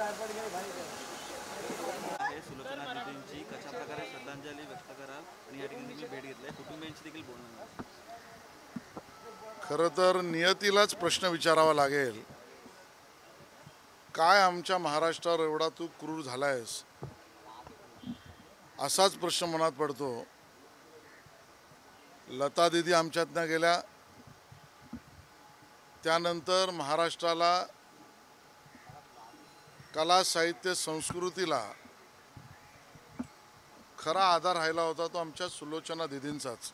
आहे सुलोचना दीदींची कशा प्रकारे श्रद्धांजली व्यक्त कराल आणि या ठिकाणी तुम्ही भेट घेतलाय कुटुंबियांशी देखील बोलणार. खरं तर नियतीलाच प्रश्न विचारावा लागेल, काय आमच्या महाराष्ट्रावर एवढा तू क्रूर झालायस, असाच प्रश्न मनात पडतो. लता दीदी आमच्यातनं गेल्या, त्यानंतर महाराष्ट्राला कला साहित्य संस्कृतीला खरा आधार राहिला होता तो आमच्या सुलोचना दीदींचाच.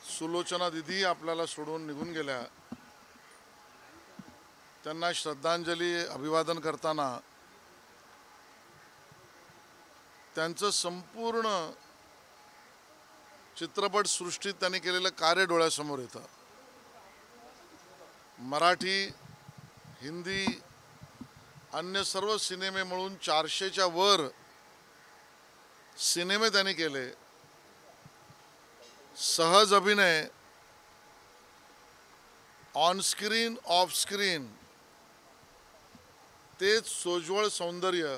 सुलोचना दीदी आपल्याला सोडून निघून गेल्या. त्यांना श्रद्धांजली अभिवादन करताना त्यांचं संपूर्ण चित्रपट सृष्टीत त्यांनी केलेलं कार्य डोळ्यासमोर येतं. मराठी, हिंदी, अन्य सर्व सिनेमे मिळून 400च्या वर सिनेमे त्यांनी केले. सहज अभिनय, ऑन स्क्रीन, ऑफ स्क्रीन, तेच सोज्वळ सौंदर्य,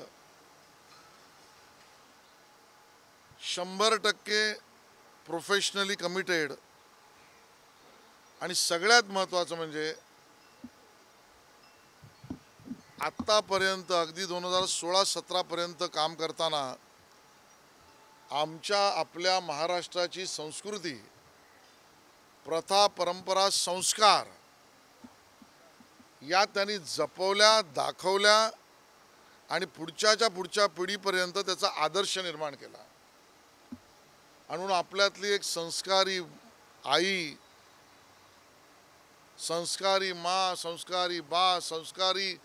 100% प्रोफेशनली कमिटेड, आणि सगळ्यात महत्त्वाचं म्हणजे आत्तापर्यंत अगदी 2016-17 पर्यंत काम करताना आपल्या महाराष्ट्राची संस्कृती, प्रथा, परंपरा, संस्कार या त्यांनी जपवल्या, दाखवल्या आणि पुढच्या पिढीपर्यंत त्याचा आदर्श निर्माण केला. म्हणून आपल्यातली एक संस्कारी आई, संस्कारी माँ, संस्कारी बा, संस्कारी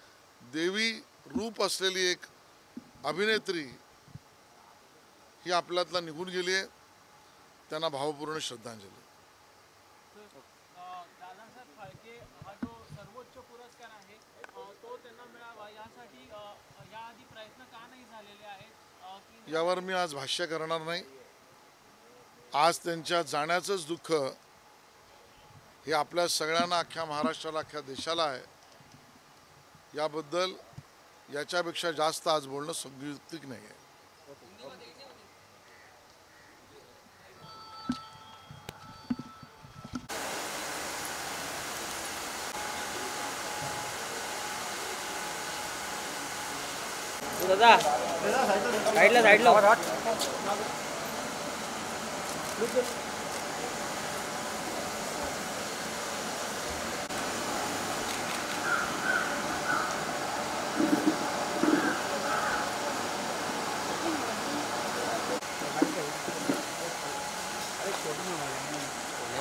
देवी रूप असलेली एक अभिनेत्री ही आपल्यातला निघून गेली आहे. त्यांना भावपूर्ण श्रद्धांजली. दादासाहेब फाळके हा जो सर्वोच्च पुरस्कार आहे तो त्यांना मिळावा यासाठी याआधी प्रयत्न का नाही झालेले आहेत यावर मी आज भाष्य करणार नाही. आज त्यांच्या जाण्याचंच दुःख हे आपल्या सगळ्यांना, अख्ख्या महाराष्ट्राला, अख्ख्या देशाला आहे. याबद्दल याच्यापेक्षा जास्त आज बोलणं संयुक्तिक नाही आहे. दादा साईडला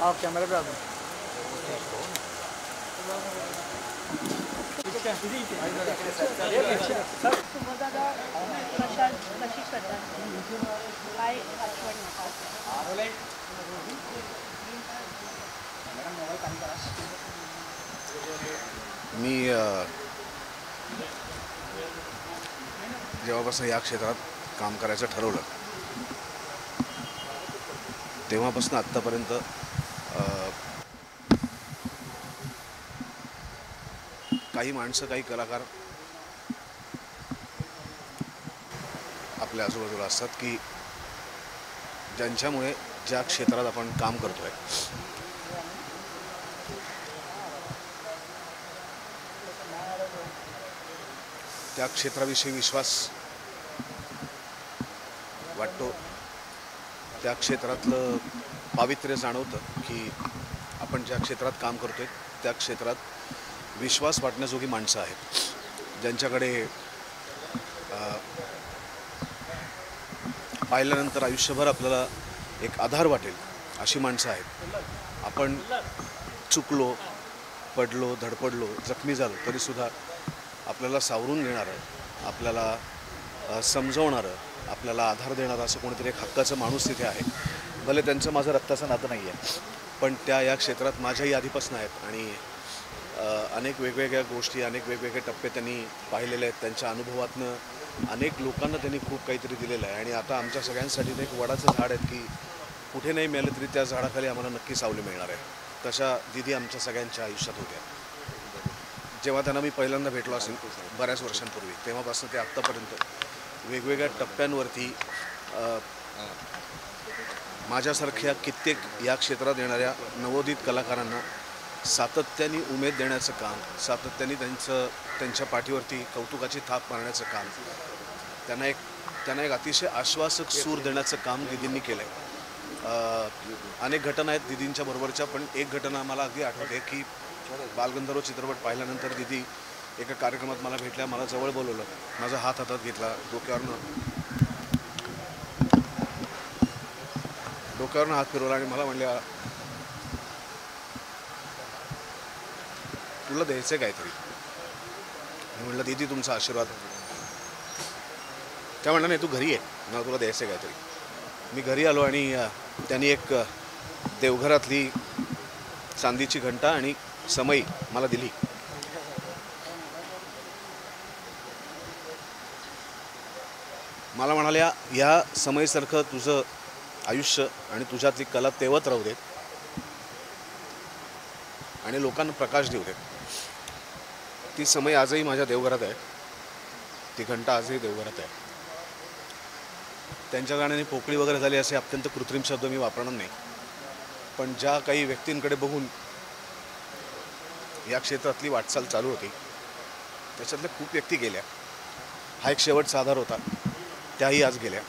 आप कैमरे पे आ जाओ. सुमनदादा कशी श्रद्धा काय आठवण मी जेव्हापासून या क्षेत्रात काम करायचं ठरवलं तेव्हापासून आत्तापर्यंत काही माणसं, काही कलाकार आपल्या आजूबाजूला असतात की ज्यांच्यामुळे ज्या क्षेत्रात आपण काम करतोय त्या क्षेत्राविषयी विश्वास वाटतो. त्या क्षेत्रातलं पावित्र्य जाणवतं की आपण ज्या क्षेत्रात काम करतोय त्या क्षेत्रात विश्वास वाटण्याजोगी माणसं आहेत, ज्यांच्याकडे पाहिल्यानंतर आयुष्यभर आपल्याला एक आधार वाटेल अशी माणसं आहेत. आपण चुकलो, पडलो, धडपडलो, जखमी झालो तरीसुद्धा आपल्याला सावरून घेणारं, आपल्याला समजवणारं, आपल्याला आधार देणारं असं कोणीतरी एक हक्काचं माणूस तिथे आहे. भले त्यांचं माझं रक्ताचं नातं नाही आहे, पण त्या या क्षेत्रात माझ्याही आधीपासून आहेत आणि अनेक वेगवेगळ्या गोष्टी, अनेक वेगवेगळे टप्पे त्यांनी पाहिलेले आहेत. त्यांच्या अनुभवातनं अनेक लोकांना त्यांनी खूप काहीतरी दिलेलं आहे आणि आता आमच्या सगळ्यांसाठी ते एक वडाचं झाड आहे की कुठे नाही मिळालं तरी त्या झाडाखाली आम्हाला नक्की सावली मिळणार आहे. तशा दिदी आमच्या सगळ्यांच्या आयुष्यात होत्या. जेव्हा त्यांना मी पहिल्यांदा भेटलो असेल बऱ्याच वर्षांपूर्वी, तेव्हापासून ते आत्तापर्यंत वेगवेगळ्या टप्प्यांवरती माझ्यासारख्या कित्येक या क्षेत्रात येणाऱ्या नवोदित कलाकारांना सातत्याने उमेद देण्याचं काम, सातत्याने त्यांच्या पाठीवरती कौतुकाची थाप मारण्याचं काम, त्यांना एक अतिशय आश्वासक सूर देण्याचं काम दीदींनी केलं आहे. अनेक घटना आहेत दीदींच्या बरोबरच्या, पण एक घटना मला अगदी आठवते की बालगंधर्व चित्रपट पाहिल्यानंतर दीदी एका कार्यक्रमात मला भेटल्या, मला जवळ बोलवलं, माझा हात हातात घेतला, डोक्यावरनं हात फिरवला आणि मला म्हणल्या, तुला द्यायचं काहीतरी. मी म्हटलं दीदी तुमचा आशीर्वाद. त्या म्हणलं नाही तू घरी आहे, मला तुला द्यायचं काहीतरी. मी घरी आलो आणि त्यांनी एक देवघरातली चांदीची घंटा आणि समई मला दिली. मला म्हणाल्या या समयीसारखं तुझं आयुष्य आणि तुझ्यातली कला तेवत राहू दे आणि लोकांना प्रकाश देऊ दे. ती समय आजही माझ्या देवघरात आहे, ती घंटा आजही देवघरात आहे. त्यांच्या गाण्याने पोकळी वगैरे झाली असे अत्यंत कृत्रिम शब्द मी वापरणार नाही, पण ज्या काही व्यक्तींकडे बघून या क्षेत्रातली वाटचाल चालू होती त्याच्यातल्या खूप व्यक्ती गेल्या. हा एक शेवटचा आधार होता, त्याही आज गेल्या.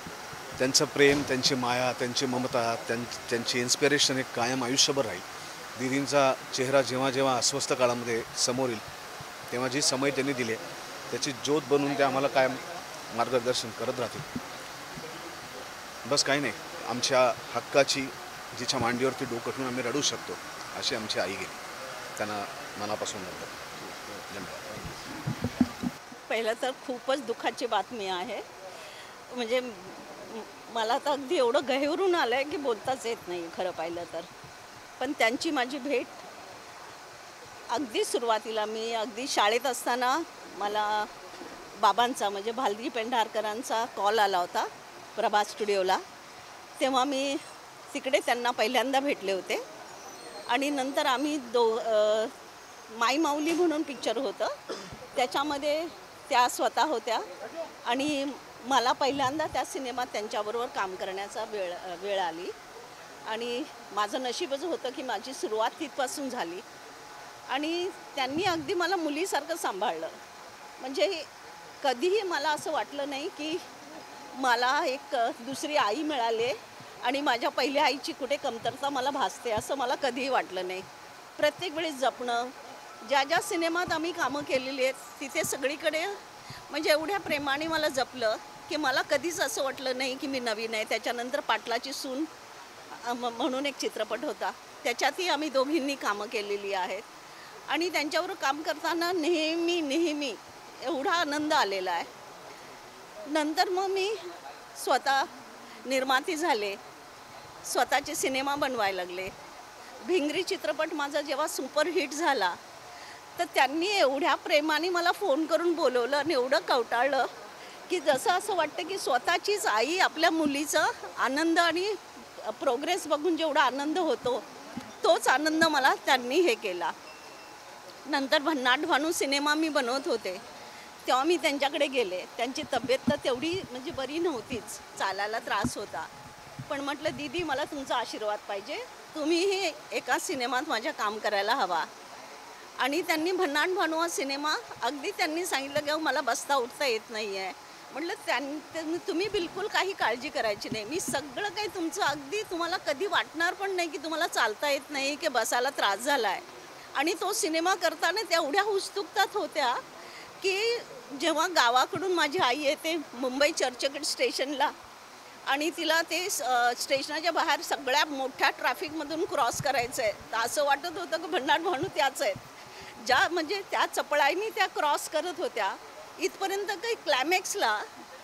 त्यांचं प्रेम, त्यांची माया, त्यांची ममता, त्यांची इन्स्पिरेशन एक कायम आयुष्यभर राहील. दीदींचा चेहरा जेव्हा जेव्हा अस्वस्थ काळामध्ये समोर येईल तेव्हा जी समय त्यांनी दिली त्याची ज्योत बनवून ते आम्हाला कायम मार्गदर्शन करत राहतील. बस काही नाही, आमच्या हक्काची जिच्या मांडीवरती डोकं ठेवून आम्ही रडू शकतो अशी आमची आई गेली. त्यांना मनापासून धन्यवाद. पहिलं तर खूपच दुःखाची बातमी आहे. म्हणजे मला तर अगदी एवढं गहिवरून आलं आहे की बोलताच येत नाही खरं पाहिलं तर. पण त्यांची माझी भेट अगदी सुरुवातीला, मी अगदी शाळेत असताना मला बाबांचा म्हणजे भालजी पेंढारकरांचा कॉल आला होता प्रभात स्टुडिओला. तेव्हा मी तिकडे त्यांना पहिल्यांदा भेटले होते आणि नंतर आम्ही माई माऊली म्हणून पिक्चर होतं त्याच्यामध्ये त्या स्वतः होत्या आणि मला पहिल्यांदा त्या सिनेमात त्यांच्याबरोबर काम करण्याचा वेळ आली आणि माझं नशीबच होतं की माझी सुरुवात तिथपासून झाली आणि त्यांनी अगदी मला मुलीसारखं सांभाळलं. म्हणजे कधीही मला असं वाटलं नाही की मला एक दुसरी आई मिळाली आणि माझ्या पहिल्या आईची कुठे कमतरता मला भासते असं मला कधीही वाटलं नाही. प्रत्येक वेळेस जपणं, ज्या ज्या सिनेमात आम्ही कामं केलेली आहेत तिथे सगळीकडे म्हणजे एवढ्या प्रेमाने मला जपलं की मला कधीच असं वाटलं नाही की मी नवीन आहे. त्याच्यानंतर पाटलाची सून म्हणून एक चित्रपट होता, त्याच्यातही आम्ही दोघींनी कामं केलेली आहेत आणि त्यांच्यावर काम करताना नेहमी एवढा आनंद आलेला आहे. नंतर मग मी स्वतः निर्माती झाले, स्वतःचे सिनेमा बनवायला लागले. भिंगरी चित्रपट माझा जेव्हा सुपरहिट झाला तर त्यांनी एवढ्या प्रेमाने मला फोन करून बोलवलं आणि एवढं कवटाळलं की जसं असं वाटतं की स्वतःचीच आई आपल्या मुलीचा आनंद आणि प्रोग्रेस बघून जेवढा आनंद होतो तोच आनंद मला त्यांनी हे केला. नंतर भन्नाट भानू सिनेमा मी बनवत होते तेव्हा मी त्यांच्याकडे गेले. त्यांची तब्येत तर तेवढी म्हणजे बरी नव्हतीच, चालायला त्रास होता, पण म्हटलं दीदी मला तुमचा आशीर्वाद पाहिजे, तुम्हीही एका सिनेमात माझ्या काम करायला हवा. आणि त्यांनी भन्नाट भानू हा सिनेमा अगदी त्यांनी सांगितलं की मला बसता उठता येत नाही आहे. म्हटलं तुम्ही बिलकुल काही काळजी करायची नाही, मी सगळं काही तुमचं अगदी तुम्हाला कधी वाटणार पण नाही की तुम्हाला चालता येत नाही की बसायला त्रास झाला आहे. आणि तो सिनेमा करताना त्या एवढ्या उत्सुकतात होत्या की जेव्हा गावाकडून माझी आई येते मुंबई चर्चगेट स्टेशनला आणि तिला ते स्टेशनाच्या बाहेर सगळ्या मोठ्या ट्रॅफिकमधून क्रॉस करायचं आहे, तर असं वाटत होतं की भन्नाट भानू त्याच आहेत ज्या म्हणजे त्या चपळाईनी त्या क्रॉस करत होत्या. इथपर्यंत काही क्लायमॅक्सला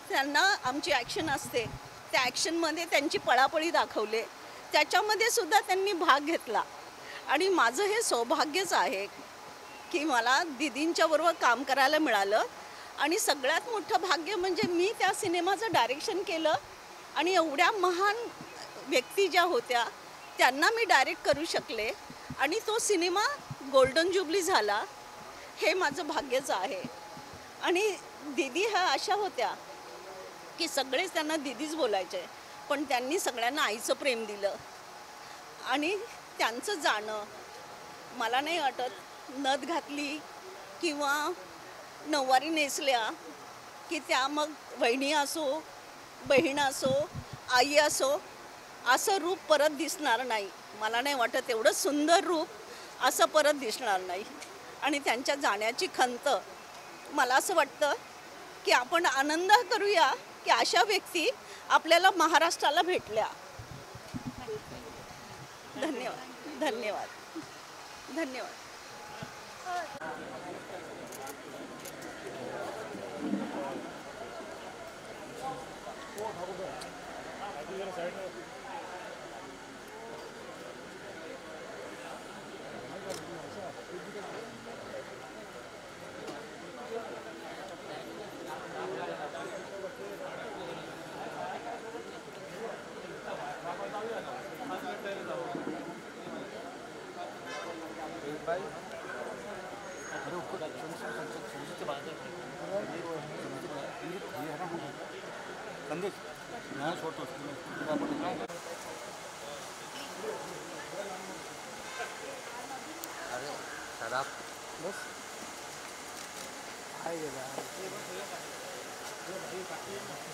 त्यांना आमची ॲक्शन असते, त्या ॲक्शनमध्ये त्यांची पळापळी दाखवले, त्याच्यामध्ये सुद्धा त्यांनी भाग घेतला. आणि माझं हे सौभाग्यच आहे की मला दीदींच्याबरोबर काम करायला मिळालं. आणि सगळ्यात मोठं भाग्य म्हणजे मी त्या सिनेमाचं डायरेक्शन केलं आणि एवढ्या महान व्यक्ती ज्या होत्या त्यांना मी डायरेक्ट करू शकले आणि तो सिनेमा गोल्डन जुबली झाला. हे माझं भाग्यच आहे. आणि दीदी ह्या अशा होत्या की सगळेच त्यांना दीदीच बोलायचे, पण त्यांनी सगळ्यांना आईचं प्रेम दिलं. आणि त्यांचं जाणं मला नाही वाटत नथ घातली किंवा नऊवारी नेसल्या की त्या मग वहिनी असो, बहीण असो, आई असो, असं रूप परत दिसणार नाही. मला नाही वाटत एवढं सुंदर रूप असं परत दिसणार नाही. आणि त्यांच्या जाण्याची खंत, मला असं वाटतं की आपण आनंद करूया की अशा व्यक्ती आपल्याला महाराष्ट्राला भेटल्या. धन्यवाद धन्यवाद धन्यवाद.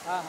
हां